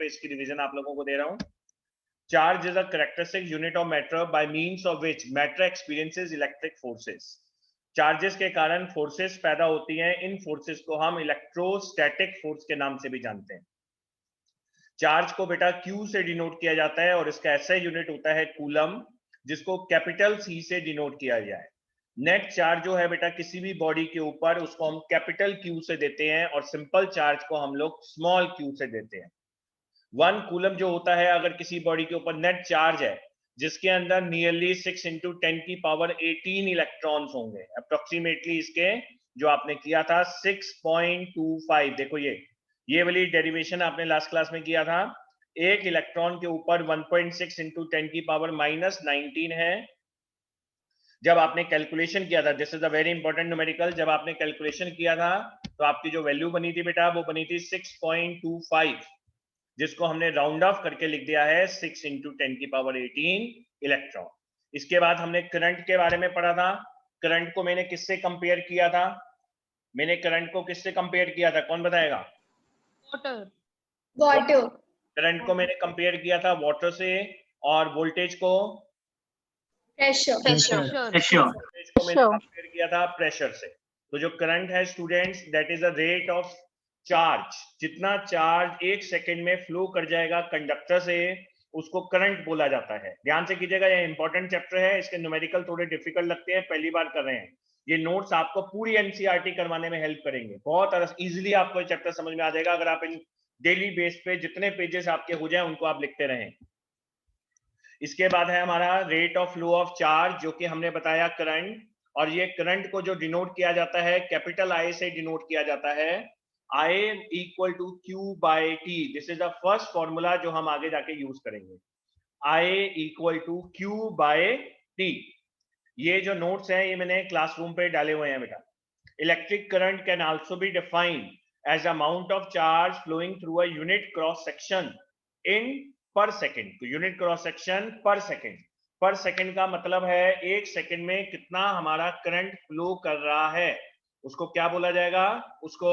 पे इसकी रिवीजन आप लोगों को दे रहा हूं। Charge is a characteristic unit of matter by means of which matter experiences electric forces. Charges के कारण फोर्सेस पैदा होती हैं, इन फोर्सेस को हम इलेक्ट्रोस्टैटिक फोर्स के नाम से भी जानते हैं। चार्ज को बेटा Q से डिनोट किया जाता है और इसका ऐसा यूनिट होता है कूलम, जिसको कैपिटल C से डिनोट किया जाए। नेट चार्ज जो है बेटा किसी भी बॉडी के ऊपर, उसको हम कैपिटल Q से देते हैं और सिंपल चार्ज को हम लोग स्मॉल q से देते हैं। 1 कूलम जो होता है, अगर किसी बॉडी के ऊपर नेट चार्ज है जिसके अंदर नियरली 6 × 10⁻18 इलेक्ट्रॉन्स होंगे, अप्रोक्सीमेटली इसके जो आपने किया था 6.25, देखो ये वाली डेरिवेशन आपने लास्ट क्लास में किया था। एक इलेक्ट्रॉन के ऊपर 1.6 × 10⁻19 है। जब आपने कैलकुलेशन किया था, this is a very important numerical, जब आपने कैलकुलेशन किया था तो आपकी जो वैल्यू बनी थी बेटा वो बनी थी 6.25, जिसको हमने राउंड ऑफ करके लिख दिया है 6 × 10⁻18 इलेक्ट्रॉन। इसके बाद हमने करंट के बारे में पढ़ा था। करंट को मैंने किससे कंपेयर किया था? मैंने करंट को किससे कंपेयर किया था, कौन बताएगा? वाटर। करंट को मैंने कंपेयर किया था वाटर से, और वोल्टेज को प्रेशर। वोल्टेज को मैंने कंपेयर किया था प्रेशर से। तो जो करंट है students, that is the rate of charge. जितना चार्ज 1 सेकेंड में फ्लो कर जाएगा कंडक्टर से, उसको करंट बोला जाता है। ध्यान से कीजिएगा, ये इंपॉर्टेंट चैप्टर है, इसके न्यूमेरिकल थोड़े डिफिकल्ट लगते हैं, पहली बार कर रहे हैं। ये नोट्स आपको पूरी एनसीईआरटी करवाने में हेल्प करेंगे, बहुत इजीली आपको ये चैप्टर समझ में आ जाएगा अगर आप इन डेली बेस पे जितने पेजेस आपके हो जाए उनको आप लिखते रहें। इसके बाद है हमारा rate of flow of charge, जो कि हमने बताया करंट, और ये करंट को जो डिनोट किया जाता है कैपिटल I से डिनोट किया जाता है, I = Q/T। This is the first formula जो हम आगे जाके यूज करेंगे, I = Q/T। ये जो नोट्स हैं ये मैंने क्लासरूम पे डाले हुए हैं बेटा। Electric current can also be defined as amount of charge flowing through a unit cross section in per second. तो unit cross section per second, per second का मतलब है 1 सेकेंड में कितना हमारा करंट फ्लो कर रहा है, उसको क्या बोला जाएगा? उसको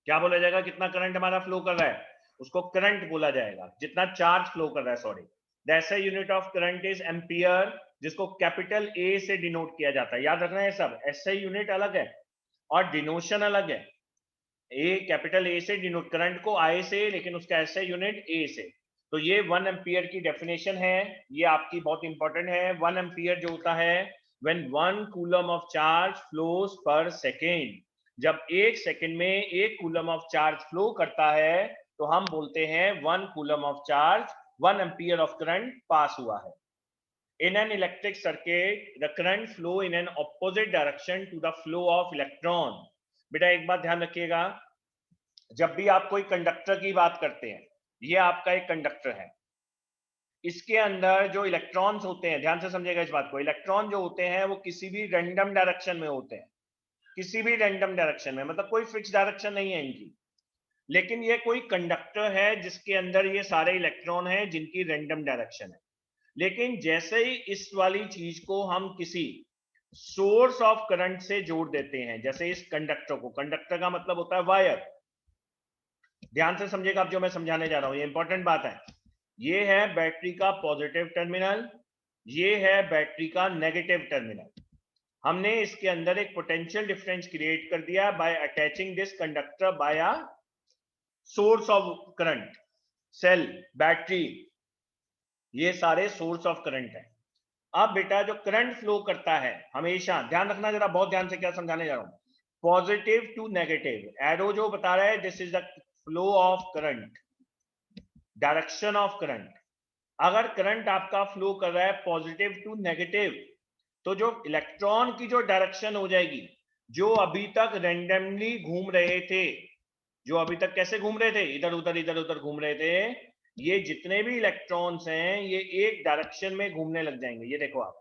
क्या बोला जाएगा? कितना करंट हमारा फ्लो कर रहा है उसको करंट बोला जाएगा, जितना चार्ज फ्लो कर रहा है, sorry. The SI unit of current is ampere, जिसको कैपिटल A से डिनोट किया जाता है। याद रखना है सब, एसआई यूनिट अलग है और डिनोशन अलग है। कैपिटल A से डिनोट करंट को I से, लेकिन उसका एसआई यूनिट A से। तो ये 1 एम्पियर की डेफिनेशन है, ये आपकी बहुत इंपॉर्टेंट है। 1 एम्पियर जो होता है when 1 coulomb of charge flows पर सेकेंड, जब 1 सेकेंड में 1 कूलम ऑफ चार्ज फ्लो करता है तो हम बोलते हैं 1 coulomb of charge, 1 ampere of current pass हुआ है। In an electric circuit, the current flow in an opposite direction to the flow of electron। बेटा एक बात ध्यान रखिएगा, जब भी आप कोई कंडक्टर की बात करते हैं, ये आपका एक कंडक्टर है, इसके अंदर जो इलेक्ट्रॉन्स होते हैं, ध्यान से समझिएगा इस बात को, इलेक्ट्रॉन जो होते हैं वो किसी भी रैंडम डायरेक्शन में होते हैं, किसी भी रैंडम डायरेक्शन में, मतलब कोई फिक्स डायरेक्शन नहीं है इनकी। लेकिन ये कोई कंडक्टर है जिसके अंदर ये सारे इलेक्ट्रॉन हैं जिनकी रैंडम डायरेक्शन है। लेकिन जैसे ही इस वाली चीज को हम किसी सोर्स ऑफ करंट से जोड़ देते हैं, जैसे इस कंडक्टर को, कंडक्टर का मतलब होता है वायर, ध्यान से समझिएगा अब जो मैं समझाने जा रहा हूं, ये इंपॉर्टेंट बात है। ये है बैटरी का पॉजिटिव टर्मिनल, ये है बैटरी का नेगेटिव टर्मिनल। हमने इसके अंदर एक पोटेंशियल डिफरेंस क्रिएट कर दिया by attaching this conductor by a source of current, cell, battery, ये सारे सोर्स ऑफ करंट है। अब बेटा जो करंट फ्लो करता है, हमेशा ध्यान रखना जरा, बहुत ध्यान से क्या समझाने जा रहा हूं, पॉजिटिव टू नेगेटिव, एरो जो बता रहा है this is the flow of current, direction of current. अगर करंट आपका फ्लो कर रहा है पॉजिटिव टू नेगेटिव, तो जो इलेक्ट्रॉन की जो डायरेक्शन हो जाएगी, जो अभी तक रैंडमली घूम रहे थे, जो अभी तक कैसे घूम रहे थे, इधर उधर घूम रहे थे, ये जितने भी इलेक्ट्रॉन्स हैं ये एक डायरेक्शन में घूमने लग जाएंगे। ये देखो आप,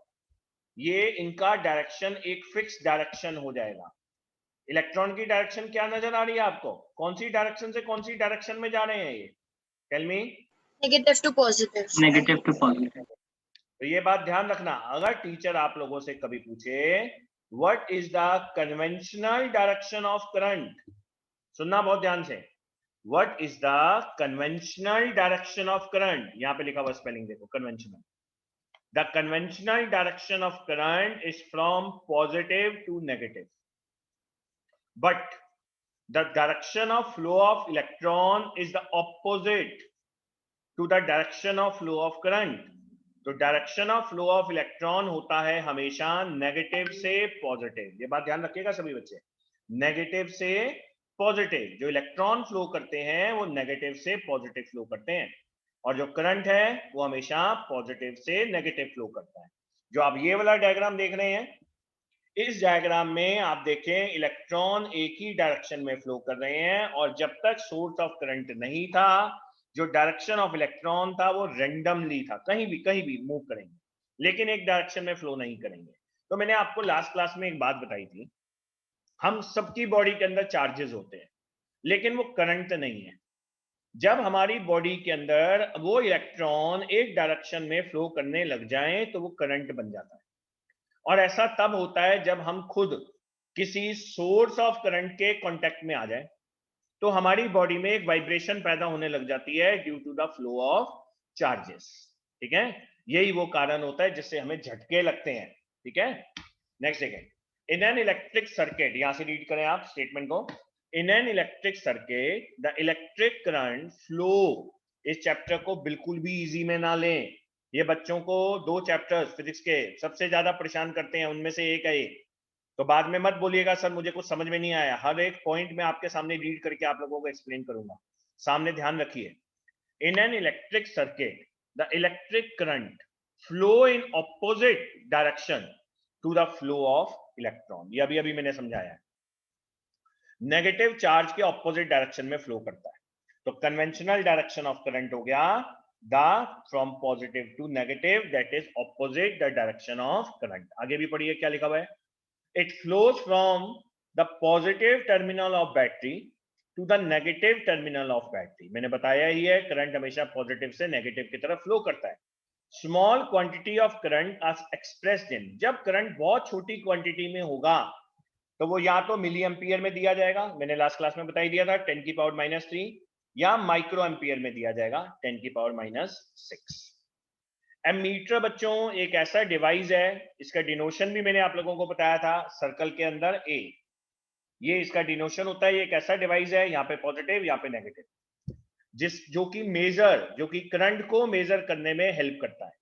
ये इनका डायरेक्शन एक फिक्स डायरेक्शन हो जाएगा। इलेक्ट्रॉन की डायरेक्शन क्या नजर आ रही है आपको, कौन सी डायरेक्शन से कौन सी डायरेक्शन में जा रहे हैं ये, tell me. Negative to positive. तो ये बात ध्यान रखना, अगर टीचर आप लोगों से कभी पूछे what is the conventional direction of current, सुनना बहुत ध्यान से, what is the conventional direction of current, यहां पे लिखा हुआ स्पेलिंग देखो, conventional, the conventional direction of current is from positive to negative, but the direction of flow of electron is the opposite to the direction of flow of current. तो direction of flow of electron होता है हमेशा negative से positive, ये बात ध्यान रखिएगा सभी बच्चे, नेगेटिव से पॉजिटिव, जो इलेक्ट्रॉन फ्लो करते हैं वो नेगेटिव से पॉजिटिव फ्लो करते हैं, और जो करंट है वो हमेशा पॉजिटिव से नेगेटिव फ्लो करता है। जो आप ये वाला डायग्राम देख रहे हैं, इस डायग्राम में आप देखें इलेक्ट्रॉन एक ही डायरेक्शन में फ्लो कर रहे हैं, और जब तक सोर्स ऑफ करंट नहीं था, जो डायरेक्शन ऑफ इलेक्ट्रॉन था वो रैंडमली था, कहीं भी मूव करेंगे, लेकिन एक डायरेक्शन में फ्लो नहीं करेंगे। तो मैंने आपको लास्ट क्लास में एक बात बताई थी, हम सबकी बॉडी के अंदर चार्जेस होते हैं, लेकिन वो करंट नहीं है। जब हमारी बॉडी के अंदर वो इलेक्ट्रॉन एक डायरेक्शन में फ्लो करने लग जाएं तो वो करंट बन जाता है, और ऐसा तब होता है जब हम खुद किसी सोर्स ऑफ करंट के कांटेक्ट में आ जाए, तो हमारी बॉडी में एक वाइब्रेशन पैदा होने लग जाती है due to the flow of charges. ठीक है, यही वो कारण होता है जिससे हमें झटके लगते हैं। ठीक है, नेक्स्ट देखें, इन एन इलेक्ट्रिक सर्किट, यहां से रीड करें आप स्टेटमेंट को, इन an electric circuit the electric current flow, इस चैप्टर को बिल्कुल भी इजी में ना लें, ये बच्चों को 2 चैप्टर्स फिजिक्स के सबसे ज्यादा परेशान करते हैं, उनमें से एक है ये, तो बाद में मत बोलिएगा सर मुझे कुछ समझ में नहीं आया, हर एक पॉइंट में आपके सामने रीड करके आप लोगों को एक्सप्लेन करूंगा, सामने ध्यान रखिए। In an electric circuit the electric current flow in opposite direction to the flow of electron, ये अभी मैंने समझाया है, नेगेटिव चार्ज के ऑपोजिट डायरेक्शन में फ्लो करता है। तो कन्वेंशनल डायरेक्शन ऑफ करंट हो गया the from positive to negative, that is opposite the direction of current. आगे भी पढ़िए क्या लिखा हुआ है, it flows from the positive terminal of battery to the negative terminal of battery, मैंने बताया ही है करंट हमेशा पॉजिटिव से नेगेटिव की तरफ फ्लो करता है। Small quantity of current are expressed in, जब करंट बहुत छोटी क्वांटिटी में होगा तो वो या तो मिली एम्पियर में दिया जाएगा, मैंने लास्ट क्लास में बता ही दिया था 10 की पावर -3, या माइक्रो एम्पियर में दिया जाएगा 10 की पावर -6। एमीटर बच्चों एक ऐसा डिवाइस है, इसका डिनोशन भी मैंने आप लोगों को बताया था, सर्कल के अंदर ए, ये इसका डिनोशन होता है, ये एक ऐसा डिवाइस है, यहाँ पे पॉजिटिव यहाँ पे नेगेटिव, जो कि करंट को मेजर करने में हेल्प करता है,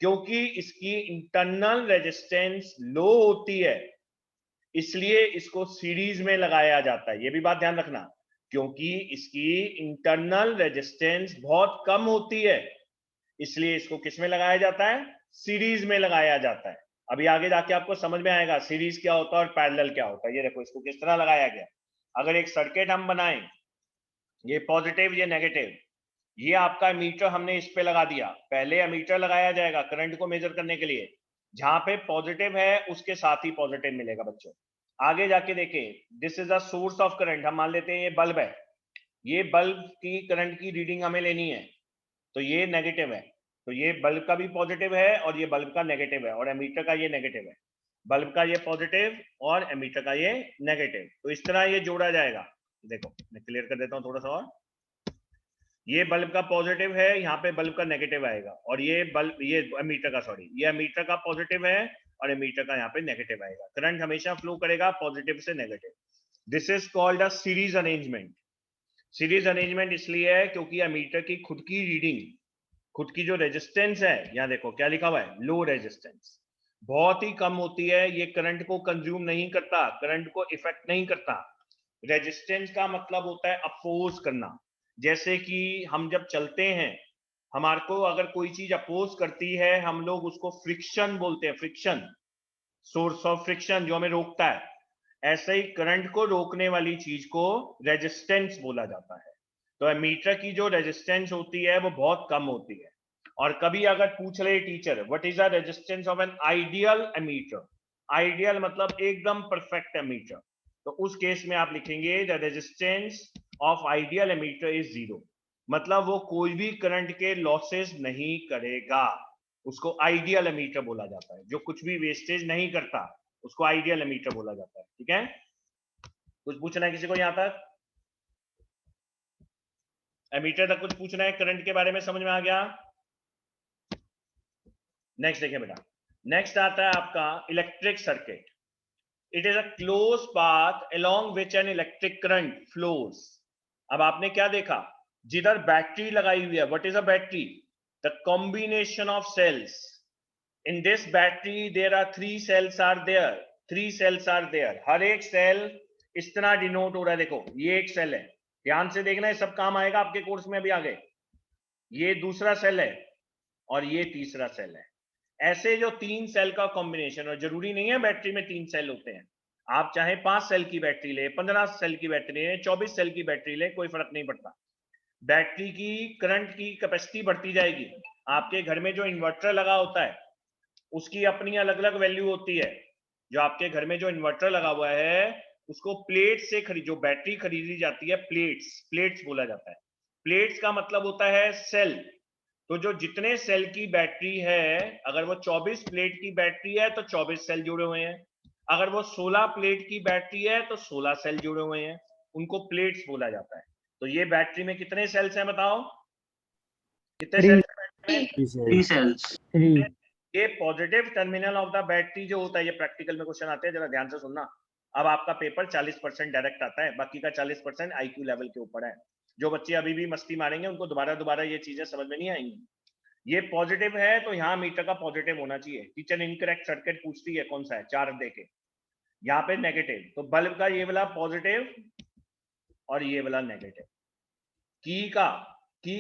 क्योंकि इसकी इंटरनल रेजिस्टेंस लो होती है, इसलिए इसको सीरीज में लगाया जाता है, ये भी बात ध्यान रखना, क्योंकि इसकी इंटरनल रेजिस्टेंस बहुत कम होती है, इसलिए इसको किस में लगाया जाता है, सीरीज में लगाया जाता है। अभी आगे जाके आपको समझ में आएगा सीरीज क्या होता है और पैरेलल क्या होता है। ये देखो इसको किस तरह लगाया गया, अगर एक सर्किट हम बनाएं, ये पॉजिटिव ये नेगेटिव, ये आपका एमीटर हमने इस पे लगा दिया, पहले एमीटर लगाया जाएगा करंट को मेजर करने के लिए, जहां पे पॉजिटिव है उसके साथ ही पॉजिटिव मिलेगा बच्चों। आगे जाके देखें, this is a source of current, हम मान लेते हैं ये बल्ब है, ये बल्ब की करंट की रीडिंग हमें लेनी है, तो ये नेगेटिव है, तो ये बल्ब का भी पॉजिटिव है और ये बल्ब का नेगेटिव है, और एमीटर का ये नेगेटिव है, बल्ब का ये पॉजिटिव और एमीटर का ये नेगेटिव, तो इस तरह ये जोड़ा जाएगा। देखो मैं क्लियर कर देता हूं थोड़ा सा और, ये बल्ब का पॉजिटिव है, यहाँ पे बल्ब का नेगेटिव आएगा, और ये बल्ब ये एमीटर का सॉरी ये एमीटर का पॉजिटिव है और एमीटर का यहाँ पे नेगेटिव आएगा, करंट हमेशा फ्लो करेगा पॉजिटिव से negative. This is called a series arrangement. Series arrangement इसलिए है क्योंकि एमीटर की खुद की रीडिंग, खुद की जो रेजिस्टेंस है, यहाँ देखो क्या लिखा हुआ है, लो रेजिस्टेंस, बहुत ही कम होती है, ये करंट को कंज्यूम नहीं करता, करंट को इफेक्ट नहीं करता। रेजिस्टेंस का मतलब होता है अपोज करना, जैसे कि हम जब चलते हैं, हमारे को अगर कोई चीज अपोज करती है हम लोग उसको फ्रिक्शन बोलते हैं, फ्रिक्शन, सोर्स ऑफ फ्रिक्शन जो हमें रोकता है, ऐसे ही करंट को रोकने वाली चीज को रेजिस्टेंस बोला जाता है। तो एमीटर की जो रेजिस्टेंस होती है वो बहुत कम होती है, और कभी अगर पूछ रहे teacher what is the resistance of an ideal ammeter, ideal मतलब एकदम परफेक्ट एमीटर, तो उस केस में आप लिखेंगे the resistance of ideal ammeter is 0, मतलब वो कोई भी करंट के लॉसेस नहीं करेगा, उसको आइडियल एमीटर बोला जाता है, जो कुछ भी वेस्टेज नहीं करता उसको आइडियल एमीटर बोला जाता है। ठीक है, कुछ पूछना है किसी को यहां तक? एमीटर तक कुछ पूछना है करंट के बारे में, समझ में आ गया? नेक्स्ट देखिए बेटा, नेक्स्ट आता है आपका electric circuit. It is a close path along which an electric current flows. अब आपने क्या देखा, जिधर बैटरी लगाई हुई है, what is a battery? The combination of cells. In this battery there are 3 cells are there, 3 cells are there। हर एक सेल इस तरह डिनोट हो रहा है, देखो ये एक सेल है, ध्यान से देखना, ये सब काम आएगा आपके कोर्स में अभी आगे। ये दूसरा सेल है और ये तीसरा सेल है। ऐसे जो 3 सेल का कॉम्बिनेशन, और जरूरी नहीं है बैटरी में 3 सेल होते हैं, आप चाहे 5 सेल की बैटरी ले, 15 सेल की बैटरी ले, 24 सेल की बैटरी ले, कोई फर्क नहीं पड़ता। बैटरी की करंट की कैपेसिटी बढ़ती जाएगी। आपके घर में जो इन्वर्टर लगा होता है उसकी अपनी अलग अलग वैल्यू होती है। जो आपके घर में जो इन्वर्टर लगा हुआ है उसको प्लेट से जो बैटरी खरीदी जाती है, प्लेट्स बोला जाता है। प्लेट्स का मतलब होता है सेल। तो जो जितने सेल की बैटरी है, अगर वो 24 प्लेट की बैटरी है तो 24 सेल जुड़े हुए हैं, अगर वो 16 प्लेट की बैटरी है तो 16 सेल जुड़े हुए हैं, उनको प्लेट्स बोला जाता है। तो ये बैटरी में कितने सेल्स हैं बताओ, कितने सेल्स? 3 cells। ये positive terminal of the battery जो होता है, ये प्रैक्टिकल में क्वेश्चन आते हैं, जरा ध्यान से सुनना। अब आपका पेपर 40% डायरेक्ट आता है, बाकी का 40% आईक्यू लेवल के ऊपर है। जो बच्चे अभी भी मस्ती मारेंगे उनको दोबारा ये चीजें समझ में नहीं आएंगी। ये पॉजिटिव है तो यहाँ मीटर का पॉजिटिव होना चाहिए। टीचर इनकरेक्ट सर्किट पूछती है कौन सा है, 4 देके, यहाँ पे नेगेटिव, तो बल्ब का ये वाला पॉजिटिव और ये वाला नेगेटिव। की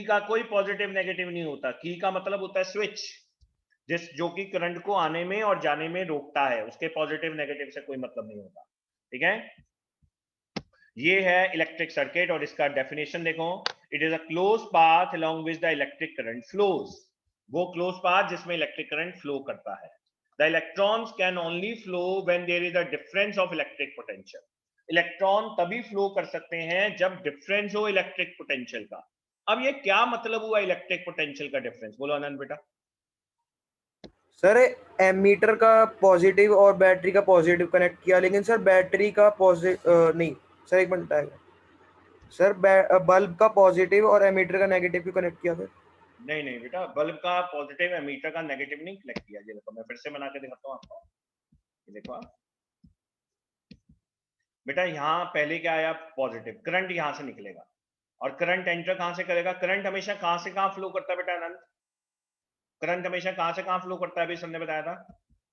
का कोई पॉजिटिव नेगेटिव नहीं होता। की का मतलब होता है स्विच, जो कि करंट को आने में और जाने में रोकता है, उसके पॉजिटिव नेगेटिव से कोई मतलब नहीं होता। ठीक है, ये है इलेक्ट्रिक सर्किट और इसका डेफिनेशन देखो। It is a close path along which the electric current flows. वो क्लोज पाथ जिसमें इलेक्ट्रिक करंट फ्लो करता है। The electrons can only flow when there is a difference of electric potential. Electron तभी flow कर सकते हैं जब difference हो इलेक्ट्रिक पोटेंशियल का। अब ये क्या मतलब हुआ इलेक्ट्रिक पोटेंशियल का डिफरेंस, बोलो आनंद बेटा। सर एमीटर का पॉजिटिव और बैटरी का पॉजिटिव कनेक्ट किया, लेकिन सर बैटरी का पॉजिटिव नहीं सर, एक मिनट आएगा सर, बल्ब का पॉजिटिव और एमीटर का नेगेटिव क्यों कनेक्ट किया सर? नहीं बेटा, बल्ब का पॉजिटिव एमीटर का नेगेटिव नहीं कनेक्ट किया। ये देखो मैं फिर से बना के दिखाता हूँ आपको, ये देखो बेटा, यहाँ पहले क्या आया, पॉजिटिव करंट यहाँ से निकलेगा और करंट एंटर कहां से करेगा। करंट हमेशा कहां से कहां फ्लो करता है बेटा आनंद? करंट हमेशा कहां से कहां फ्लो करता है, अभी सर ने बताया था,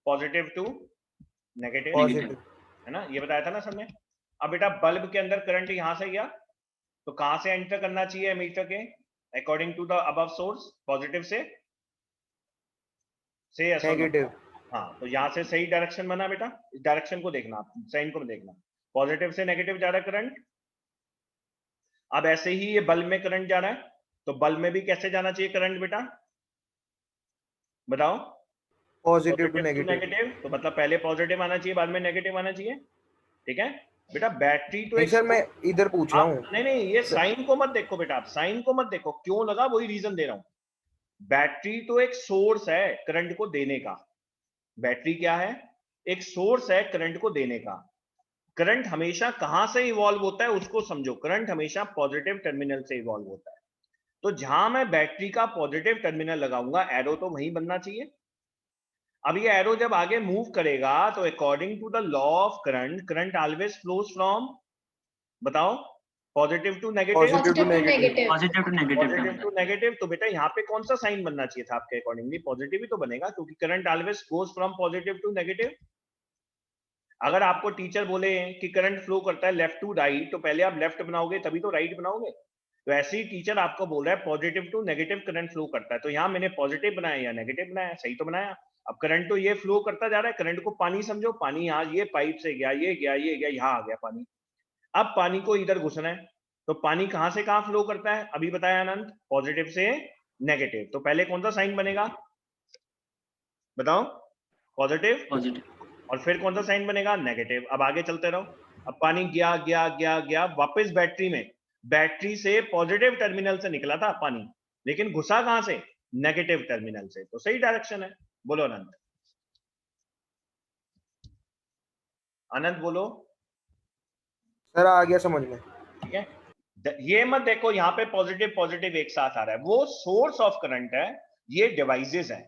पॉजिटिव टू नेगेटिव, है ना, ये बताया था ना सर ने। अब बेटा बल्ब के अंदर करंट यहां से गया तो कहां से एंटर करना चाहिए एमीटर के according to the above source, positive से नेगेटिव। हाँ, तो यहां से सही डायरेक्शन बना बेटा, इस डायरेक्शन को देखना, आप साइन को देखना, पॉजिटिव से नेगेटिव जा रहा है करंट। अब ऐसे ही ये बल्ब में करंट जा रहा है, तो बल्ब में भी कैसे जाना चाहिए करंट बेटा, बताओ? Positive to negative. तो मतलब पहले पॉजिटिव आना चाहिए, बाद में नेगेटिव आना चाहिए। ठीक है बेटा, बैटरी तो एक, सर मैं इधर पूछ रहा हूँ। नहीं ये साइन को मत देखो बेटा, आप साइन को मत देखो, क्यों लगा वही रीजन दे रहा हूं। बैटरी तो एक सोर्स है करंट को देने का। बैटरी क्या है, एक सोर्स है करंट को देने का। करंट हमेशा कहां से इवॉल्व होता है उसको समझो, करंट हमेशा पॉजिटिव टर्मिनल से इवॉल्व होता है। तो जहां मैं बैटरी का पॉजिटिव टर्मिनल लगाऊंगा, एरो तो वहीं बनना चाहिए। अब ये एरो जब आगे मूव करेगा तो according to the law of current, current always flows from, बताओ, पॉजिटिव टू नेगेटिव। तो बेटा यहाँ पे कौन सा साइन बनना चाहिए था आपके अकॉर्डिंगली? पॉजिटिव ही तो बनेगा, क्योंकि current always goes from positive to negative. अगर आपको टीचर बोले कि करंट फ्लो करता है लेफ्ट टू राइट, तो पहले आप लेफ्ट बनाओगे तभी तो राइट बनाओगे। तो ऐसे ही टीचर आपको बोल रहा है positive to negative current flow करता है, तो यहाँ मैंने पॉजिटिव बनाया या नेगेटिव बनाया, सही तो बनाया। अब करंट तो ये फ्लो करता जा रहा है, करंट को पानी समझो, पानी यहाँ ये पाइप से गया, ये गया, ये गया, यहाँ आ गया पानी। अब पानी को इधर घुसना है, तो पानी कहां से कहां फ्लो करता है, अभी बताया आनंद, पॉजिटिव से नेगेटिव। तो पहले कौन सा साइन बनेगा बताओ? पॉजिटिव, और फिर कौन सा साइन बनेगा? नेगेटिव। अब आगे चलते रहो। अब पानी गया गया गया गया वापस बैटरी में, बैटरी से पॉजिटिव टर्मिनल से निकला था पानी, लेकिन घुसा कहां से? नेगेटिव टर्मिनल से। तो सही डायरेक्शन है। बोलो आनंद, आनंद बोलो। सर आ गया समझ में। ठीक है, ये मत देखो यहाँ पे पॉजिटिव पॉजिटिव एक साथ आ रहा है, वो सोर्स ऑफ करंट है, ये डिवाइसेस है।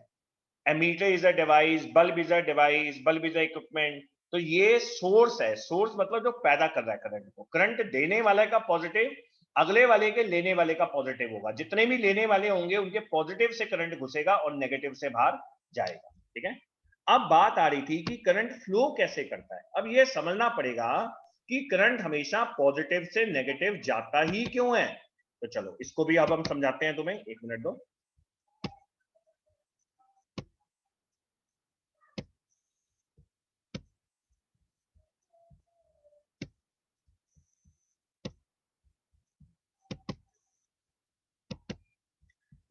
Ammeter is a device, bulb is a device, bulb is a equipment. तो ये सोर्स है, सोर्स मतलब जो पैदा कर रहा है करंट को। करंट देने वाले का पॉजिटिव अगले वाले के लेने वाले का पॉजिटिव होगा, जितने भी लेने वाले होंगे उनके पॉजिटिव से करंट घुसेगा और नेगेटिव से बाहर जाएगा। ठीक है, अब बात आ रही थी कि करंट फ्लो कैसे करता है। अब ये समझना पड़ेगा कि करंट हमेशा पॉजिटिव से नेगेटिव जाता ही क्यों है। तो चलो इसको भी अब हम समझाते हैं तुम्हें, 1 मिनट दो।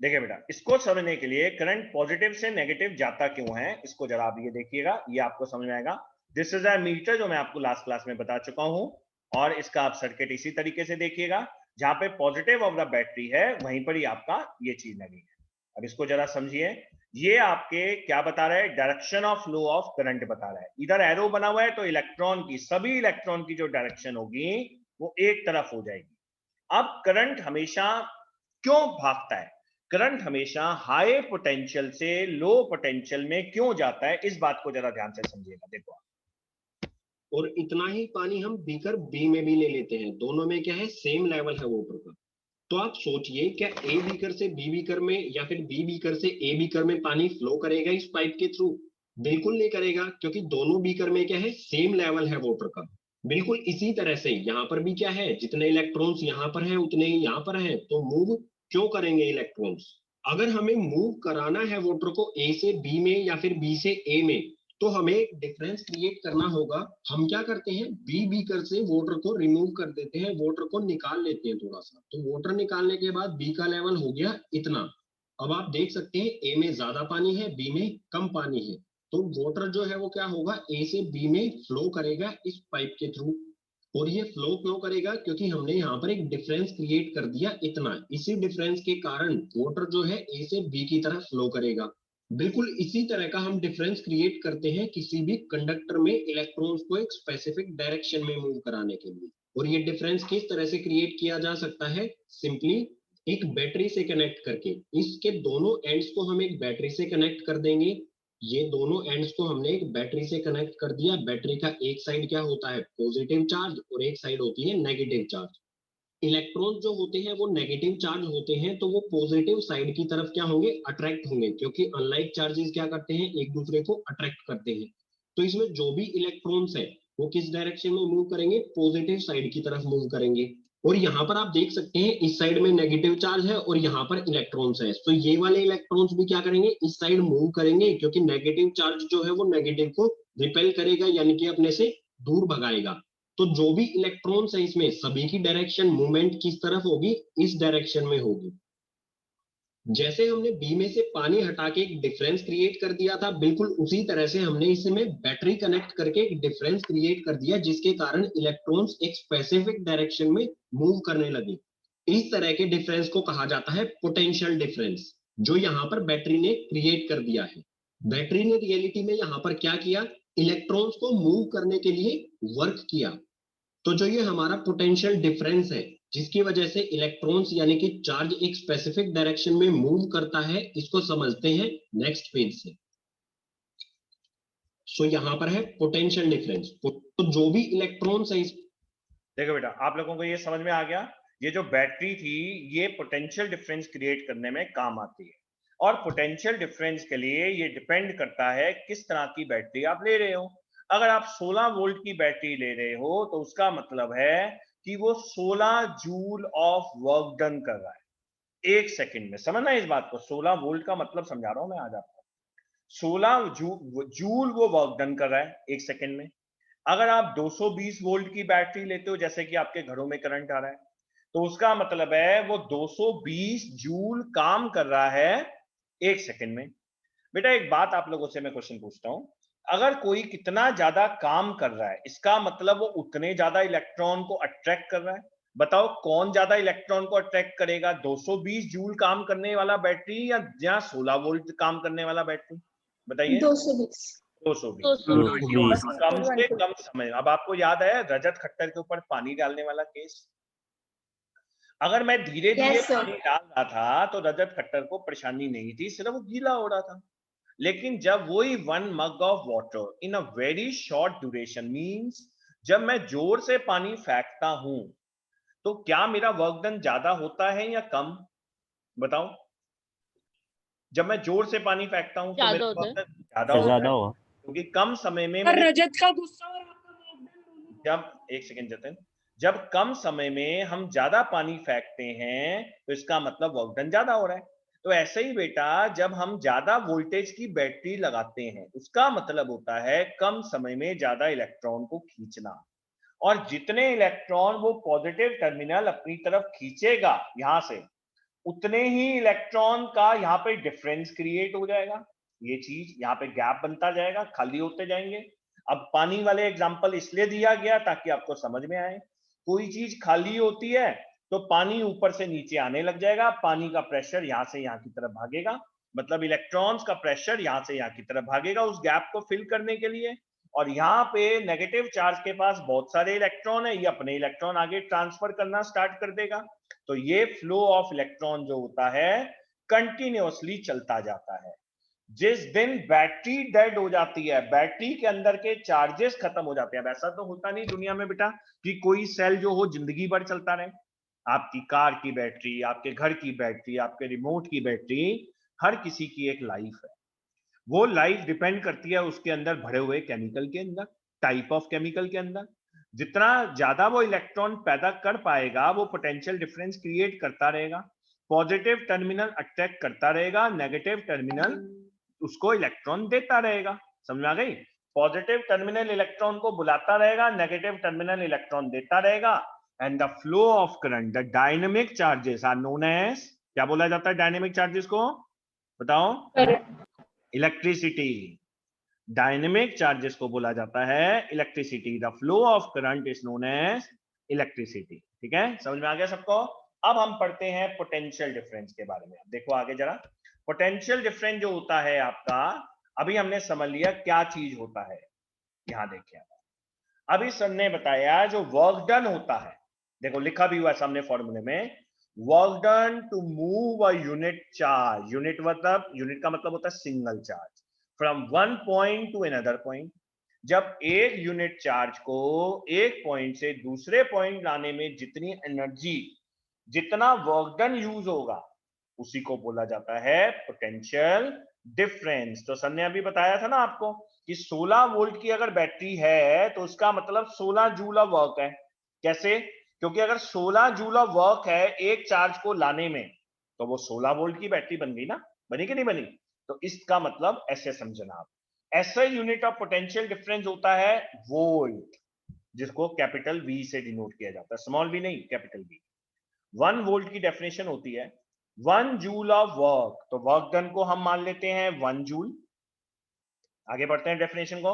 देखिए बेटा, इसको समझने के लिए करंट पॉजिटिव से नेगेटिव जाता क्यों है, इसको जरा आप ये देखिएगा, ये आपको समझ में आएगा। दिस इज अ मीटर, जो मैं आपको लास्ट क्लास में बता चुका हूं, और इसका आप सर्किट इसी तरीके से देखिएगा, जहां पे पॉजिटिव ऑफ द बैटरी है वहीं पर ही आपका ये चीज लगी है। अब इसको जरा समझिए, ये आपके क्या बता रहा है, direction of flow of current बता रहा है। इधर एरो बना हुआ है तो इलेक्ट्रॉन की, सभी इलेक्ट्रॉन की जो डायरेक्शन होगी वो एक तरफ हो जाएगी। अब करंट हमेशा क्यों भागता है, करंट हमेशा हाई पोटेंशियल से लो पोटेंशियल में क्यों जाता है, इस बात को जरा ध्यान से समझिएगा। देखो, और इतना ही पानी हम बीकर बी में भी ले लेते हैं, दोनों में क्या है, सेम लेवल है वाटर का। तो आप सोचिए, क्या ए बीकर से बी बीकर में या फिर बी बीकर से ए बीकर में पानी फ्लो करेगा इस पाइप के थ्रू? बिल्कुल नहीं करेगा, क्योंकि दोनों बीकर में क्या है, सेम लेवल है वाटर का। बिल्कुल इसी तरह से यहाँ पर भी क्या है, जितने इलेक्ट्रॉन्स यहाँ पर हैं उतने ही यहाँ पर हैं, तो मूव क्यों करेंगे इलेक्ट्रॉन्स? अगर हमें मूव कराना है वाटर को ए से बी में या फिर बी से ए में, तो हमें एक डिफरेंस क्रिएट करना होगा। हम क्या करते हैं, बी बीकर से वाटर को रिमूव कर देते हैं, वाटर को निकाल लेते हैं थोड़ा सा। तो वाटर निकालने के बाद बी का लेवल हो गया इतना। अब आप देख सकते हैं ए में ज्यादा पानी है, बी में कम पानी है, तो वाटर जो है वो क्या होगा, ए से बी में फ्लो करेगा इस पाइप के थ्रू। और ये फ्लो क्यों करेगा, क्योंकि हमने यहाँ पर एक डिफरेंस क्रिएट कर दिया इतना। इसी डिफरेंस के कारण वाटर जो है ए से बी की तरफ फ्लो करेगा। बिल्कुल इसी तरह का हम डिफरेंस क्रिएट करते हैं किसी भी कंडक्टर में इलेक्ट्रॉन्स को एक स्पेसिफिक डायरेक्शन में मूव कराने के लिए। और ये डिफरेंस किस तरह से क्रिएट किया जा सकता है, सिंपली एक बैटरी से कनेक्ट करके। इसके दोनों एंड्स को हम एक बैटरी से कनेक्ट कर देंगे। ये दोनों एंड्स को हमने एक बैटरी से कनेक्ट कर दिया। बैटरी का एक साइड क्या होता है, पॉजिटिव चार्ज, और एक साइड होती है नेगेटिव चार्ज। इलेक्ट्रॉन जो होते हैं वो नेगेटिव चार्ज होते हैं, तो वो पॉजिटिव साइड की तरफ क्या होंगे, अट्रैक्ट होंगे, क्योंकि अनलाइक चार्जेस क्या करते हैं, एक दूसरे को अट्रैक्ट करते हैं। तो इसमें जो भी इलेक्ट्रॉन्स है वो किस डायरेक्शन में मूव करेंगे, पॉजिटिव साइड की तरफ मूव करेंगे। और यहाँ पर आप देख सकते हैं इस साइड में नेगेटिव चार्ज है और यहाँ पर इलेक्ट्रॉन्स है, तो ये वाले इलेक्ट्रॉन्स भी क्या करेंगे, इस साइड मूव करेंगे, क्योंकि नेगेटिव चार्ज जो है वो नेगेटिव को रिपेल करेगा, यानी कि अपने से दूर भगाएगा। तो जो भी इलेक्ट्रॉन्स है इसमें सभी की डायरेक्शन मूवमेंट किस तरफ होगी, इस डायरेक्शन में होगी। जैसे हमने बी में से पानी हटा के एक डिफरेंस क्रिएट कर दिया था, बिल्कुल उसी तरह से हमने इसमें बैटरी कनेक्ट करके एक डिफरेंस क्रिएट कर दिया, जिसके कारण इलेक्ट्रॉन्स एक स्पेसिफिक डायरेक्शन में मूव करने लगे। इस तरह के डिफरेंस को कहा जाता है पोटेंशियल डिफरेंस, जो यहाँ पर बैटरी ने क्रिएट कर दिया है। बैटरी ने रियलिटी में यहाँ पर क्या किया, इलेक्ट्रॉन्स को मूव करने के लिए वर्क किया। तो जो ये हमारा पोटेंशियल डिफरेंस है, जिसकी वजह से इलेक्ट्रॉन्स यानी कि चार्ज एक स्पेसिफिक डायरेक्शन में मूव करता है, इसको समझते हैं नेक्स्ट पेज से। सो यहाँ पर है पोटेंशियल डिफरेंस। तो जो भी इलेक्ट्रॉन्स है, देखो बेटा, आप लोगों को ये समझ में आ गया, ये जो बैटरी थी ये पोटेंशियल डिफरेंस क्रिएट करने में काम आती है। और पोटेंशियल डिफरेंस के लिए ये डिपेंड करता है किस तरह की बैटरी आप ले रहे हो। अगर आप 16 वोल्ट की बैटरी ले रहे हो तो उसका मतलब है कि वो 16 जूल ऑफ वर्क डन कर रहा है 1 सेकंड में। समझना इस बात को, 16 वोल्ट का मतलब समझा रहा हूं मैं आज आपको। 16 जूल वो वर्क डन कर रहा है 1 सेकंड में। अगर आप 220 वोल्ट की बैटरी लेते हो, जैसे कि आपके घरों में करंट आ रहा है, तो उसका मतलब है वो 220 जूल काम कर रहा है 1 सेकंड में। बेटा एक बात आप लोगों से मैं क्वेश्चन पूछता हूं, अगर कोई कितना ज्यादा काम कर रहा है, इसका मतलब वो उतने ज्यादा इलेक्ट्रॉन को अट्रैक्ट कर रहा है। बताओ कौन ज्यादा इलेक्ट्रॉन को अट्रैक्ट करेगा, 220 जूल काम करने वाला बैटरी या 16 वोल्ट काम करने वाला बैटरी? बताइए। 220 220 कम से कम समय। अब आपको याद है रजत खट्टर के ऊपर पानी डालने वाला केस, अगर मैं धीरे धीरे Yes, sir. पानी डाल रहा था तो रजत खट्टर को परेशानी नहीं थी, सिर्फ वो गीला हो रहा था। लेकिन जब वही 1 mug of water in a very short duration means जब मैं जोर से पानी फेंकता हूं तो क्या मेरा वर्क डन ज्यादा होता है या कम? बताओ। जब मैं जोर से पानी फेंकता हूं तो ज्यादा मेरा होता वर्क है। डन ज्यादा होता ज्यादा है होगा। क्योंकि कम समय में सर मैंने रजत का गुस्सा और आपका वर्क जब एक सेकंड जतन, जब कम समय में हम ज्यादा पानी फेंकते हैं तो इसका मतलब वर्क डन ज्यादा हो रहा है। तो ऐसे ही बेटा जब हम ज्यादा वोल्टेज की बैटरी लगाते हैं उसका मतलब होता है कम समय में ज्यादा इलेक्ट्रॉन को खींचना, और जितने इलेक्ट्रॉन वो पॉजिटिव टर्मिनल अपनी तरफ खींचेगा यहां से उतने ही इलेक्ट्रॉन का यहाँ पे डिफरेंस क्रिएट हो जाएगा। ये चीज यहाँ पे गैप बनता जाएगा, खाली होते जाएंगे। अब पानी वाले एग्जांपल इसलिए दिया गया ताकि आपको समझ में आए। कोई चीज खाली होती है तो पानी ऊपर से नीचे आने लग जाएगा, पानी का प्रेशर यहाँ से यहाँ की तरफ भागेगा, मतलब इलेक्ट्रॉन्स का प्रेशर यहाँ से यहाँ की तरफ भागेगा उस गैप को फिल करने के लिए। और यहाँ पे नेगेटिव चार्ज के पास बहुत सारे इलेक्ट्रॉन है, ये अपने इलेक्ट्रॉन आगे ट्रांसफर करना स्टार्ट कर देगा। तो ये फ्लो ऑफ इलेक्ट्रॉन जो होता है कंटिन्यूअसली चलता जाता है। जिस दिन बैटरी डेड हो जाती है, बैटरी के अंदर के चार्जेस खत्म हो जाते हैं, वैसा तो होता नहीं दुनिया में बेटा कि कोई सेल जो हो जिंदगी भर चलता रहे। आपकी कार की बैटरी, आपके घर की बैटरी, आपके रिमोट की बैटरी, हर किसी की एक लाइफ है। वो लाइफ डिपेंड करती है उसके अंदर भरे हुए केमिकल के अंदर, टाइप ऑफ केमिकल के अंदर। जितना ज्यादा वो इलेक्ट्रॉन पैदा कर पाएगा वो पोटेंशियल डिफरेंस क्रिएट करता रहेगा, पॉजिटिव टर्मिनल अट्रैक्ट करता रहेगा, नेगेटिव टर्मिनल उसको इलेक्ट्रॉन देता रहेगा। समझ में आ गई? पॉजिटिव टर्मिनल इलेक्ट्रॉन को बुलाता रहेगा, नेगेटिव टर्मिनल इलेक्ट्रॉन देता रहेगा। And the flow of current, the dynamic charges are known as, क्या बोला जाता है डायनेमिक चार्जेस को? बताओ। इलेक्ट्रिसिटी। डायनेमिक चार्जेस को बोला जाता है electricity. The flow of current is known as electricity. ठीक है, समझ में आ गया सबको? अब हम पढ़ते हैं पोटेंशियल डिफरेंस के बारे में। देखो आगे जरा, पोटेंशियल डिफरेंस जो होता है आपका, अभी हमने समझ लिया क्या चीज होता है। यहां देखिए, अभी सर ने बताया जो वर्क डन होता है, देखो लिखा भी हुआ है सामने फॉर्मूले में, work done to move a unit charge. Unit का मतलब होता है single charge, from one point to another point. जब एक यूनिट चार्ज को एक पॉइंट से दूसरे पॉइंट लाने में जितनी एनर्जी, जितना वर्क डन यूज होगा, उसी को बोला जाता है पोटेंशियल डिफरेंस। तो सर ने अभी बताया था ना आपको कि 16 वोल्ट की अगर बैटरी है तो उसका मतलब 16 जूल ऑफ वर्क है। कैसे? क्योंकि अगर 16 जूल ऑफ वर्क है एक चार्ज को लाने में, तो वो 16 वोल्ट की बैटरी बन गई ना, बनी कि नहीं बनी? तो इसका मतलब ऐसे समझना आप, ऐसा यूनिट ऑफ पोटेंशियल डिफरेंस होता है वोल्ट, जिसको कैपिटल वी से डिनोट किया जाता है, स्मॉल वी नहीं, कैपिटल वी। 1 वोल्ट की डेफिनेशन होती है 1 जूल ऑफ वर्क, तो वर्क डन को हम मान लेते हैं 1 जूल। आगे बढ़ते हैं डेफिनेशन को।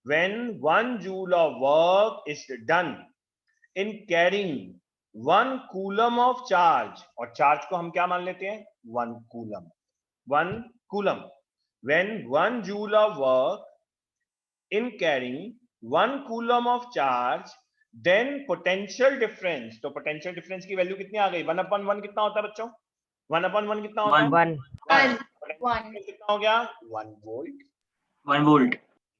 When 1 joule of work is done in carrying 1 coulomb of charge, और चार्ज को हम क्या मान लेते हैं? 1 coulomb. 1 coulomb. When 1 joule of work in carrying 1 coulomb of charge, then potential difference, तो potential difference की वैल्यू कितनी आ गई? 1/1 कितना होता है बच्चों? 1/1 कितना होता है? 1 कितना हो गया? 1 वोल्ट। 1 वोल्ट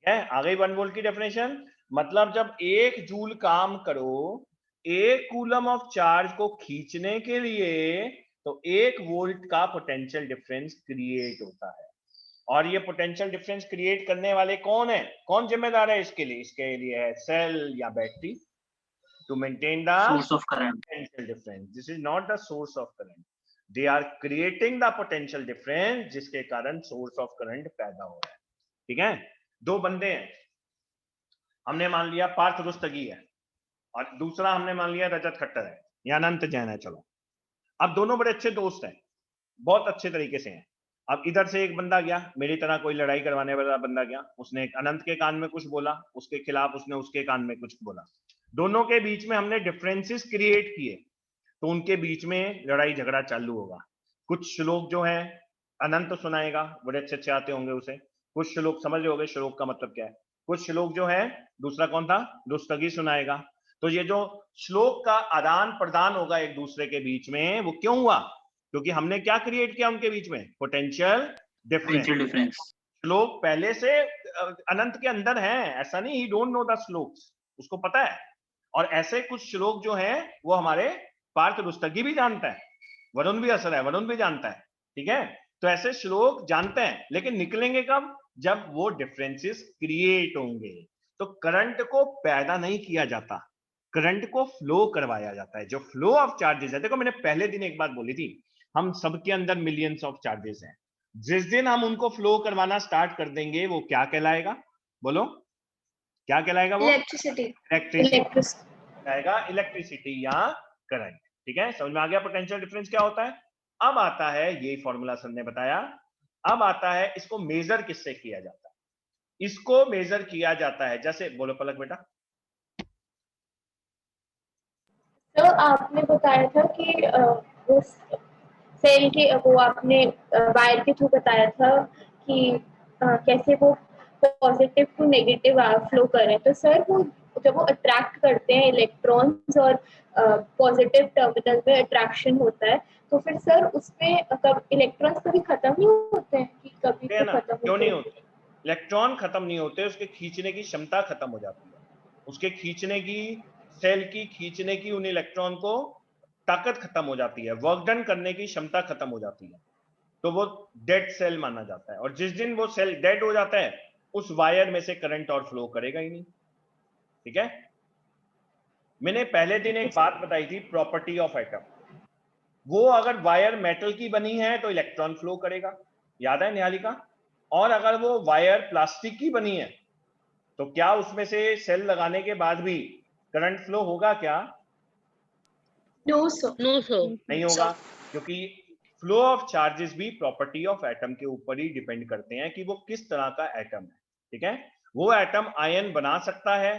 है, आ गई 1 वोल्ट की डेफिनेशन। मतलब जब 1 जूल काम करो 1 कूलम ऑफ चार्ज को खींचने के लिए, तो 1 वोल्ट का पोटेंशियल डिफरेंस क्रिएट होता है। और ये पोटेंशियल डिफरेंस क्रिएट करने वाले कौन है? कौन जिम्मेदार है इसके लिए? इसके लिए है सेल या battery, to maintain the source of current. Potential difference. This is not the source of current, they are creating the potential difference, जिसके कारण सोर्स ऑफ करंट पैदा हो रहा है। ठीक है, दो बंदे हैं, हमने मान लिया पार्थ रुस्तगी है और दूसरा हमने मान लिया रजत खट्टर है या अनंत जैन है। चलो, अब दोनों बड़े अच्छे दोस्त हैं, बहुत अच्छे तरीके से हैं। अब इधर से एक बंदा गया, मेरी तरह कोई लड़ाई करवाने वाला बंदा गया, उसने अनंत के कान में कुछ बोला, उसके खिलाफ उसने उसके कान में कुछ बोला। दोनों के बीच में हमने डिफरेंसेस क्रिएट किए, तो उनके बीच में लड़ाई झगड़ा चालू होगा। कुछ श्लोक जो है अनंत सुनाएगा, बड़े अच्छे अच्छे आते होंगे उसे। कुछ श्लोक समझ रहे होगे श्लोक का मतलब क्या है। कुछ श्लोक जो है, दूसरा कौन था, रुस्तगी सुनाएगा। तो ये जो श्लोक का आदान प्रदान होगा एक दूसरे के बीच में, वो क्यों हुआ? क्योंकि हमने क्या क्रिएट किया उनके बीच में? Potential difference. श्लोक पहले से अनंत के अंदर है, ऐसा नहीं ही डोंट नो द श्लोक्स, उसको पता है। और ऐसे कुछ श्लोक जो हैं वो हमारे पार्थ रुस्तगी भी जानता है, वरुण भी असर है, वरुण भी जानता है, ठीक है। तो ऐसे श्लोक जानते हैं, लेकिन निकलेंगे कब? जब वो डिफरेंसेस क्रिएट होंगे। तो करंट को पैदा नहीं किया जाता, करंट को फ्लो करवाया जाता है। जो फ्लो ऑफ चार्जेस है, देखो मैंने पहले दिन एक बात बोली थी, हम सबके अंदर मिलियंस ऑफ चार्जेस हैं। जिस दिन हम उनको फ्लो करवाना स्टार्ट कर देंगे, वो क्या कहलाएगा? बोलो क्या कहलाएगा? वो इलेक्ट्रिसिटी। इलेक्ट्रिसिटी या करंट। ठीक है, समझ में आ गया पोटेंशियल डिफरेंस क्या होता है? अब आता है, ये फॉर्मूला सर ने बताया, अब आता है इसको मेजर किससे किया जाता है? इसको मेजर किया जाता है, जैसे बोलो पलक बेटा। तो आपने बताया था कि वो सेल के वो आपने वायर के थ्रू बताया था कि कैसे वो पॉजिटिव टू नेगेटिव फ्लो करें। तो सर वो जब वो अट्रैक्ट करते हैं इलेक्ट्रॉन्स और पॉजिटिव टर्मिनल में अट्रैक्शन होता है, तो फिर सर उसमें कब इलेक्ट्रॉन्स कभी खत्म नहीं होते हैं कि कभी तो खत्म क्यों नहीं होते? इलेक्ट्रॉन खत्म नहीं होते, उसके खींचने की क्षमता खत्म हो जाती है। उसके खींचने की, सेल की खींचने की उन इलेक्ट्रॉन को ताकत खत्म हो जाती है, वर्क डन करने की क्षमता खत्म हो जाती है, तो वो डेड सेल माना जाता है। और जिस दिन वो सेल डेड हो जाता है, उस वायर में से करंट और फ्लो करेगा ही नहीं। ठीक है, मैंने पहले दिन एक बात बताई थी, प्रॉपर्टी ऑफ एटम। वो अगर वायर मेटल की बनी है तो इलेक्ट्रॉन फ्लो करेगा, याद है निहालिका? और अगर वो वायर प्लास्टिक की बनी है तो क्या उसमें से सेल लगाने के बाद भी करंट फ्लो होगा क्या? No sir. नहीं होगा, क्योंकि फ्लो ऑफ चार्जेस भी प्रॉपर्टी ऑफ एटम के ऊपर ही डिपेंड करते हैं कि वो किस तरह का एटम है। ठीक है, वो एटम आयन बना सकता है,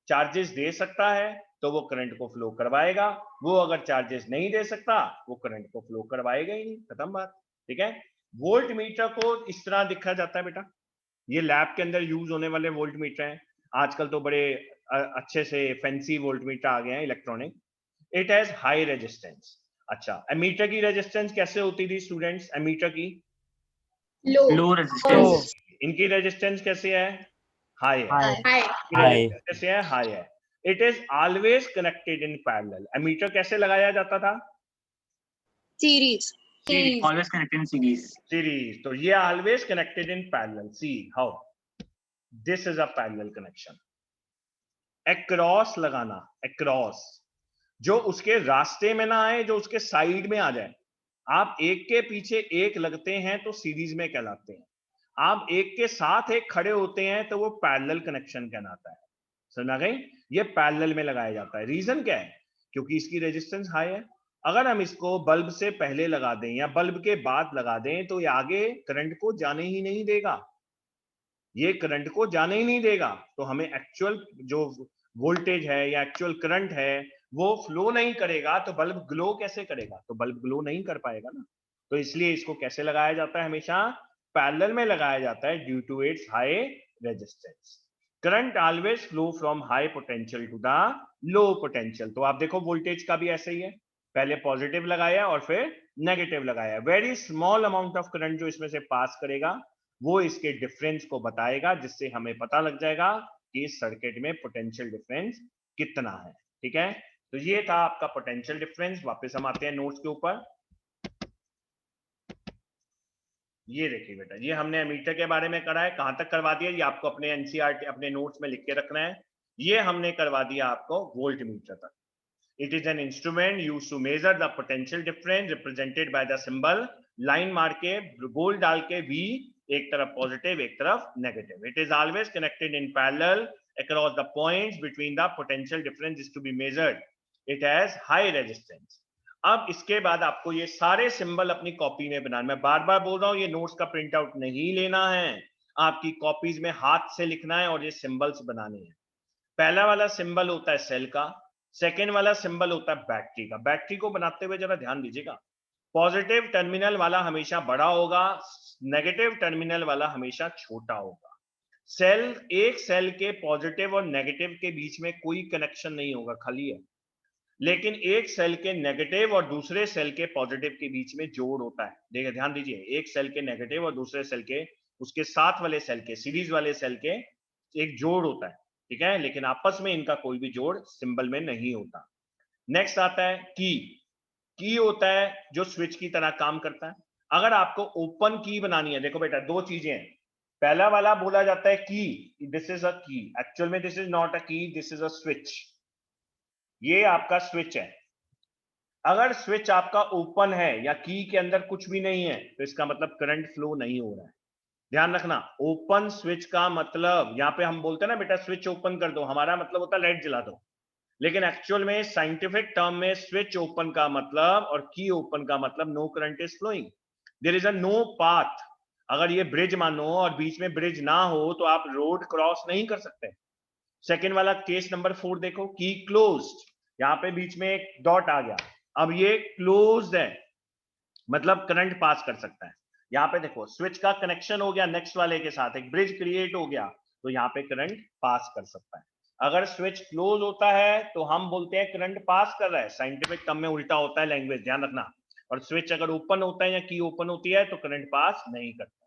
चार्जेस दे सकता है, तो वो करंट को फ्लो करवाएगा। वो अगर चार्जेस नहीं दे सकता, वो करंट को फ्लो करवाएगा ही नहीं, खत्म बात। ठीक है, वोल्ट मीटर को इस तरह दिखा जाता है बेटा, ये लैब के अंदर यूज होने वाले वोल्ट मीटर हैं। आजकल तो बड़े अच्छे से फैंसी वोल्ट मीटर आ गए हैं electronic. It has high resistance. अच्छा, एमीटर की रेजिस्टेंस कैसे होती थी स्टूडेंट्स? एमीटर की लो रेजिस्टेंस। इनकी रेजिस्टेंस कैसे है? हाई है। हाई। कैसे है? हाई है। It is always connected in parallel. Ammeter कैसे लगाया जाता था? Series. Always connected in series. तो ये always connected in parallel. See how this is a parallel connection. Across लगाना, अक्रॉस, जो उसके रास्ते में ना आए, जो उसके साइड में आ जाए। आप एक के पीछे एक लगते हैं तो सीरीज में कहलाते हैं, आप एक के साथ एक खड़े होते हैं तो वो पैरेलल कनेक्शन कहलाता है। समझ गई? ये पैरेलल में लगाया जाता है। रीजन क्या है? क्योंकि इसकी रेजिस्टेंस हाई है। अगर हम इसको बल्ब से पहले लगा दें या बल्ब के बाद लगा दें तो ये आगे करंट को जाने ही नहीं देगा, ये करंट को जाने ही नहीं देगा। तो हमें एक्चुअल जो वोल्टेज है या एक्चुअल करंट है वो फ्लो नहीं करेगा, तो बल्ब ग्लो कैसे करेगा? तो बल्ब ग्लो नहीं कर पाएगा ना। तो इसलिए इसको कैसे लगाया जाता है? हमेशा पैरेलल में लगाया जाता है, due to its high resistance. Current always flow from high potential to the low potential. तो आप देखो वोल्टेज का भी ऐसे ही है, पहले पॉजिटिव लगाया और फिर नेगेटिव लगाया। Very small amount of current जो इसमें से पास करेगा वो इसके डिफरेंस को बताएगा, जिससे हमें पता लग जाएगा कि इस सर्किट में पोटेंशियल डिफरेंस कितना है। ठीक है, तो ये था आपका पोटेंशियल डिफरेंस। वापस हम आते हैं नोट्स के ऊपर। ये देखिए बेटा, ये हमने एमीटर के बारे में करा है, कहां तक करवा दिया? ये आपको अपने एनसीईआरटी अपने नोट्स में लिख के रखना है। ये हमने करवा दिया आपको वोल्ट मीटर तक। It is an instrument used to measure the potential difference represented by the symbol, line मार के गोल डाल के V, एक तरफ पॉजिटिव एक तरफ negative. It is always connected in parallel across the points between the potential difference is to be measured. It has high resistance. अब इसके बाद आपको ये सारे सिंबल अपनी कॉपी में बनाना। मैं बार बार बोल रहा हूं, ये नोट्स का प्रिंट आउट नहीं लेना है, आपकी कॉपीज में हाथ से लिखना है और ये सिंबल्स बनाने हैं। पहला वाला सिंबल होता है सेल का, सेकेंड वाला सिंबल होता है बैटरी का। बैटरी को बनाते हुए जरा ध्यान दीजिएगा, पॉजिटिव टर्मिनल वाला हमेशा बड़ा होगा, नेगेटिव टर्मिनल वाला हमेशा छोटा होगा। एक सेल के पॉजिटिव और नेगेटिव के बीच में कोई कनेक्शन नहीं होगा, खाली है। लेकिन एक सेल के नेगेटिव और दूसरे सेल के पॉजिटिव के बीच में जोड़ होता है। देखिए ध्यान दीजिए, एक सेल के नेगेटिव और दूसरे सेल के, उसके साथ वाले सेल के, सीरीज वाले सेल के एक जोड़ होता है, ठीक है, लेकिन आपस में इनका कोई भी जोड़ सिंबल में नहीं होता। नेक्स्ट आता है की होता है जो स्विच की तरह काम करता है। अगर आपको ओपन की बनानी है, देखो बेटा दो चीजें हैं, पहला वाला बोला जाता है की, दिस इज अ की, एक्चुअल में दिस इज नॉट अ की, दिस इज अ स्विच, ये आपका स्विच है। अगर स्विच आपका ओपन है या की के अंदर कुछ भी नहीं है तो इसका मतलब करंट फ्लो नहीं हो रहा है। ध्यान रखना, ओपन स्विच का मतलब, यहां पे हम बोलते हैं ना बेटा स्विच ओपन कर दो, हमारा मतलब होता है लाइट जला दो, लेकिन एक्चुअल में साइंटिफिक टर्म में स्विच ओपन का मतलब और की ओपन का मतलब no current is flowing, there is a no path. अगर ये ब्रिज मानो और बीच में ब्रिज ना हो तो आप रोड क्रॉस नहीं कर सकते। सेकेंड वाला केस नंबर 4 देखो, की क्लोज्ड, यहां पे बीच में एक डॉट आ गया, अब ये क्लोज्ड है मतलब करंट पास कर सकता है। यहाँ पे देखो स्विच का कनेक्शन हो गया नेक्स्ट वाले के साथ, एक ब्रिज क्रिएट हो गया, तो यहाँ पे करंट पास कर सकता है। अगर स्विच क्लोज होता है तो हम बोलते हैं करंट पास कर रहा है, साइंटिफिक टर्म में उल्टा होता है लैंग्वेज, ध्यान रखना। और स्विच अगर ओपन होता है या की ओपन होती है तो करंट पास नहीं करता।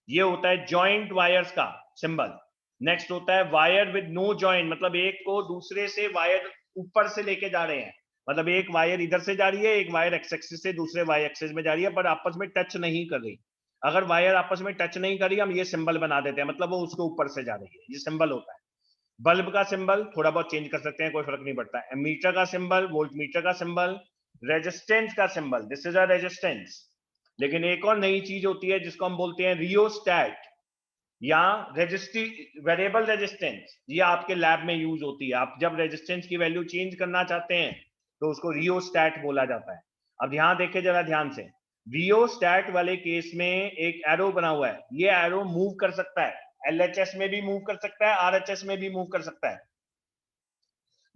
ये होता है जॉइंट वायर्स का सिंबल। नेक्स्ट होता है वायर विद नो जॉइंट, मतलब एक को दूसरे से वायर ऊपर से लेके जा रहे हैं, मतलब एक वायर इधर से जा रही है, एक वायर एक्स एक्सिस से दूसरे वाई एक्सिस में जा रही है, पर आपस में टच नहीं कर रही। अगर वायर आपस में टच नहीं कर रही हम ये सिंबल बना देते हैं, मतलब वो उसके ऊपर से जा रही है, ये सिंबल होता है। बल्ब का सिंबल थोड़ा बहुत चेंज कर सकते हैं, कोई फर्क नहीं पड़ता। एमीटर का सिंबल, वोल्टमीटर का सिंबल, रेजिस्टेंस का symbol, this is a resistance. लेकिन एक और नई चीज होती है जिसको हम बोलते हैं रियोस्टैट या वेरिएबल रेजिस्टेंस, ये आपके लैब में यूज होती है। आप जब रेजिस्टेंस की वैल्यू चेंज करना चाहते हैं तो उसको रियोस्टैट बोला जाता है। अब यहां देखें जरा ध्यान से, रियोस्टैट वाले केस में एक एरो बना हुआ है, ये एरो मूव कर सकता है, एलएचएस में भी मूव कर सकता है, आरएचएस में भी मूव कर सकता है।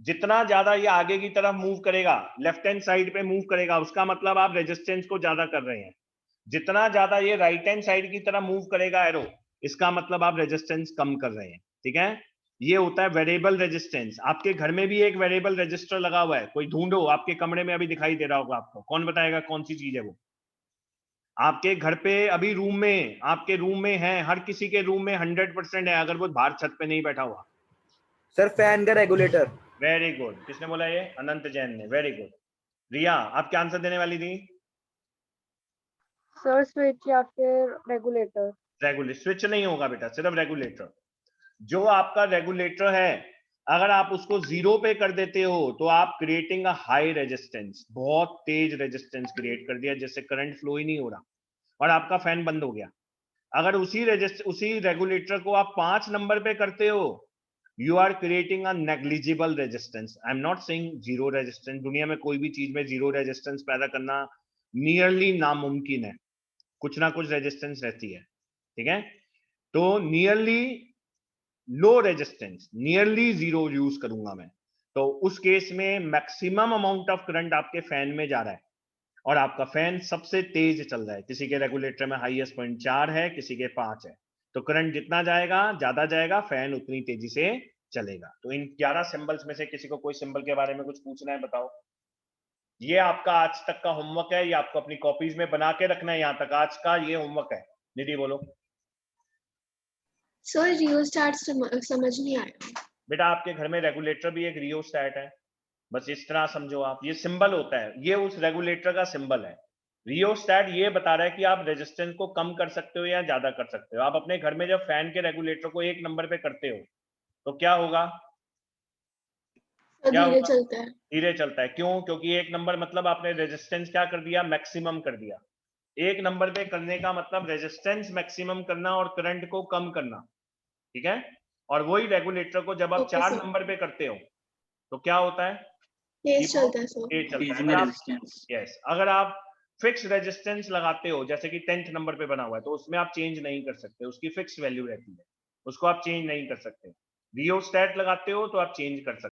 जितना ज्यादा ये आगे की तरफ मूव करेगा, लेफ्ट हैंड साइड पे मूव करेगा, उसका मतलब आप रेजिस्टेंस को ज्यादा कर रहे हैं। जितना ज्यादा ये राइट हैंड साइड की तरफ मूव करेगा एरो, इसका मतलब आप रेजिस्टेंस कम कर रहे हैं, ठीक है। ये होता है वेरिएबल रेजिस्टेंस। आपके घर में भी एक वेरिएबल रजिस्टर लगा हुआ है, कोई ढूंढो, आपके कमरे में अभी दिखाई दे रहा होगा आपको, कौन बताएगा कौन सी चीज है वो? आपके घर पे अभी रूम में, आपके रूम में है, हर किसी के रूम में 100% है, अगर वो बाहर छत पे नहीं बैठा हुआ। सर फैन का रेगुलेटर। वेरी गुड, किसने बोला ये? अनंत जैन ने, वेरी गुड। रिया आप क्या आंसर देने वाली थी? सर स्विच या फिर रेगुलेटर। रेगुलेटर, स्विच नहीं होगा बेटा, सिर्फ रेगुलेटर। जो आपका रेगुलेटर है अगर आप उसको 0 पे कर देते हो तो आप क्रिएटिंग अ हाई रेजिस्टेंस, बहुत तेज रेजिस्टेंस क्रिएट कर दिया जिससे करंट फ्लो ही नहीं हो रहा और आपका फैन बंद हो गया। अगर उसी रेगुलेटर को आप 5 नंबर पे करते हो, you are creating a negligible resistance. I am not saying zero resistance, दुनिया में कोई भी चीज में जीरो रेजिस्टेंस पैदा करना नियरली नामुमकिन है, कुछ ना कुछ रेजिस्टेंस रहती है, ठीक है। तो nearly low resistance, nearly zero use करूंगा मैं, तो उस केस में मैक्सिमम अमाउंट ऑफ करंट आपके फैन में जा रहा है और आपका फैन सबसे तेज चल रहा है। किसी के रेगुलेटर में हाईएस्ट पॉइंट 4 है, किसी के 5 है, तो करंट जितना जाएगा ज्यादा जाएगा, फैन उतनी तेजी से चलेगा। तो इन 11 सिंबल्स में से किसी को कोई सिंबल के बारे में कुछ पूछना है, बताओ। ये आपका आज तक का होमवर्क है, ये आपको अपनी कॉपीज में बना के रखना है, यहां तक आज का ये होमवर्क है। निधि बोलो। सर रियोस्टैट समझ नहीं आया। बेटा आपके घर में रेगुलेटर भी एक रियोस्टैट है, बस इस तरह समझो आप, ये सिंबल होता है, ये उस रेगुलेटर का सिंबल है। रियोस्टैट ये बता रहा है कि आप रेजिस्टेंस को कम कर सकते हो या ज्यादा कर सकते हो। आप अपने घर में जब फैन के रेगुलेटर को 1 नंबर पे करते हो तो क्या होगा? क्या धीरे होगा? चलता है। धीरे चलता है। क्यों? क्योंकि 1 नंबर मतलब आपने रेजिस्टेंस क्या कर दिया? मैक्सिमम कर दिया। 1 नंबर पे करने का मतलब रेजिस्टेंस मैक्सिमम करना और करंट को कम करना, ठीक है। और वही रेगुलेटर को जब आप ओके 4 सर। नंबर पे करते हो तो क्या होता है? तेज चलता है सर। तेज चलता है। Increasing the resistance. यस, अगर आप फिक्स रेजिस्टेंस लगाते हो जैसे कि 10th नंबर पे बना हुआ है तो उसमें आप चेंज नहीं कर सकते, उसकी फिक्स वैल्यू रहती है, उसको आप चेंज नहीं कर सकते। रियोस्टैट लगाते हो तो आप चेंज कर सकते